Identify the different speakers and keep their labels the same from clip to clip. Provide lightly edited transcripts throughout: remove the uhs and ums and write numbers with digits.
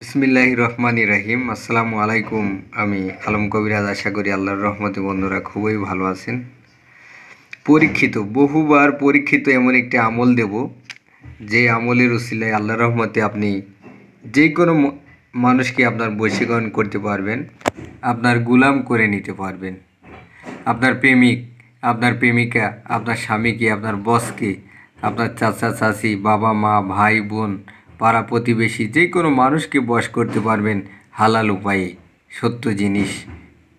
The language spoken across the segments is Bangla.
Speaker 1: বিসমিল্লাহির রহমানির রহিম। আসসালামু আলাইকুম। আমি আলম কবিরাজ। আশা করি আল্লাহর রহমতে বন্ধুরা খুবই ভালো আছেন। পরীক্ষিত, বহুবার পরীক্ষিত এমন একটি আমল দেব, যে আমলের উসিলায় আল্লাহর রহমতে আপনি যে কোনো মানুষকে আপনার বশীকরণ করতে পারবেন, আপনার গুলাম করে নিতে পারবেন। আপনার প্রেমিক, আপনার প্রেমিকা, আপনার স্বামীকে, আপনার বসকে, আপনার চাচা চাচি, বাবা মা, ভাই বোন, পাড়া প্রতিবেশী, যে কোনো মানুষকে বশ করতে পারবেন হালাল উপায়ে। সত্য জিনিস,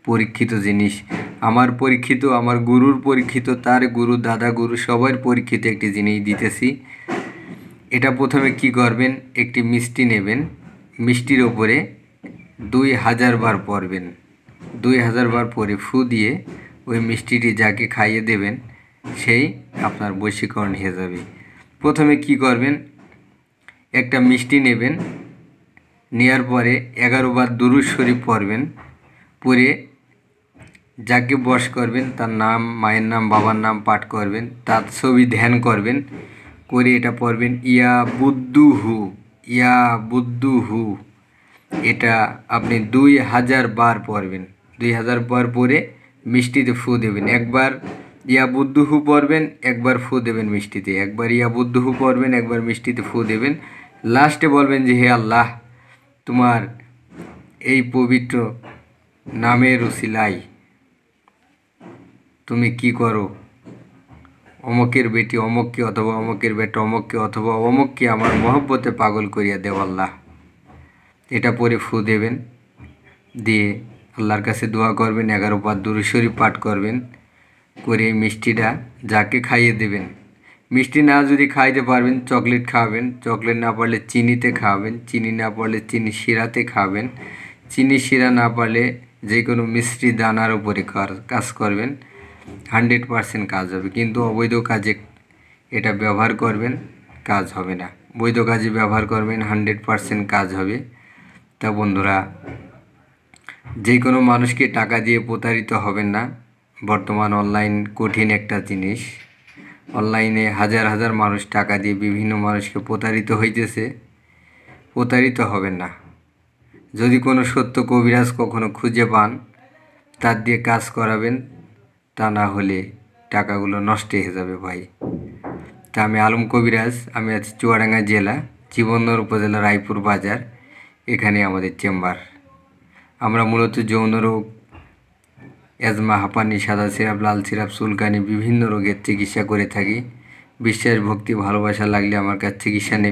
Speaker 1: পরীক্ষিত জিনিস, আমার পরীক্ষিত, আমার গুরুর পরীক্ষিত, তার গুরু, দাদা গুরু সবার পরীক্ষিত একটি জিনিস দিতেছি। এটা প্রথমে কি করবেন, একটি মিষ্টি নেবেন, মিষ্টির ওপরে 2000 বার পড়বেন। 2000 বার পরে ফু দিয়ে ওই মিষ্টিটি যাকে খাইয়ে দেবেন সেই আপনার বশীকরণ হয়ে যাবে। প্রথমে কি করবেন, একটা মিষ্টি নেবেন, নেওয়ার পরে 11 বার দুরূদ শরীফ পড়বেন। পরে যাকে বশ করবেন তার নাম, মায়ের নাম, বাবার নাম পাঠ করবেন, তার ছবি ধ্যান করবেন, করে এটা পড়বেন ইয়া বুদ্দুহু, ইয়া বুদ্দুহু। এটা আপনি 2000 বার পড়বেন। 2000 বার পরে মিষ্টিতে ফু দেবেন। একবার ইয়া বুদ্দুহু পড়বেন, একবার ফু দেবেন মিষ্টিতে, একবার ইয়া বুদ্দুহু পড়বেন, একবার মিষ্টিতে ফু দেবেন। লাস্টে বলবেন যে হে আল্লাহ, তোমার এই পবিত্র নামের উসিলায় তুমি কি করো, অমকের বেটি অমককে, অথবা অমকের বেটা অমককে, অথবা অমককে আমার মহব্বতে পাগল করিয়া দেও আল্লাহ। এটা পরে ফু দেবেন, দিয়ে আল্লাহর কাছে দোয়া করবেন, 11 বার দুরূদ শরীফ পাঠ করবেন, করে এই মিষ্টিটা যাকে খাইয়ে দেবেন। মিষ্টি না যদি খাইতে পারবেন চকলেট খাওয়াবেন, চকলেট না পারলে চিনিতে খাওয়াবেন, চিনি না পারলে চিনি শিরাতে খাওয়াবেন, চিনি শিরা না পারলে যে কোনো মিষ্টি দানার উপরে কাজ করবেন। 100% কাজ হবে। কিন্তু অবৈধ কাজে এটা ব্যবহার করবেন, কাজ হবে না। বৈধ কাজে ব্যবহার করবেন, 100% কাজ হবে। তা বন্ধুরা, যে কোনো মানুষকে টাকা দিয়ে প্রতারিত হবেন না। বর্তমান অনলাইন কঠিন একটা জিনিস। অনলাইনে হাজার হাজার মানুষ টাকা দিয়ে বিভিন্ন মানুষকে প্রতারিত হইতেছে। প্রতারিত হবেন না। যদি কোনো সত্য কবিরাজ কখনো খুঁজে পান, তার দিয়ে কাজ করাবেন, তা না হলে টাকাগুলো নষ্ট হয়ে যাবে ভাই। তা আমি আলম কবিরাজ, আমি আছি চুয়াডাঙ্গা জেলা, জীবননগর উপজেলা, রায়পুর বাজার। এখানে আমাদের চেম্বার। আমরা মূলত যৌন রোগ, অ্যাজমা, হাঁপানি, সাদা সিরাপ, লাল সিরাপ, চুলকানি, বিভিন্ন রোগের চিকিৎসা করে থাকি। বিশ্বাস, ভক্তি, ভালোবাসা লাগলে আমার কাছে চিকিৎসা নেবে।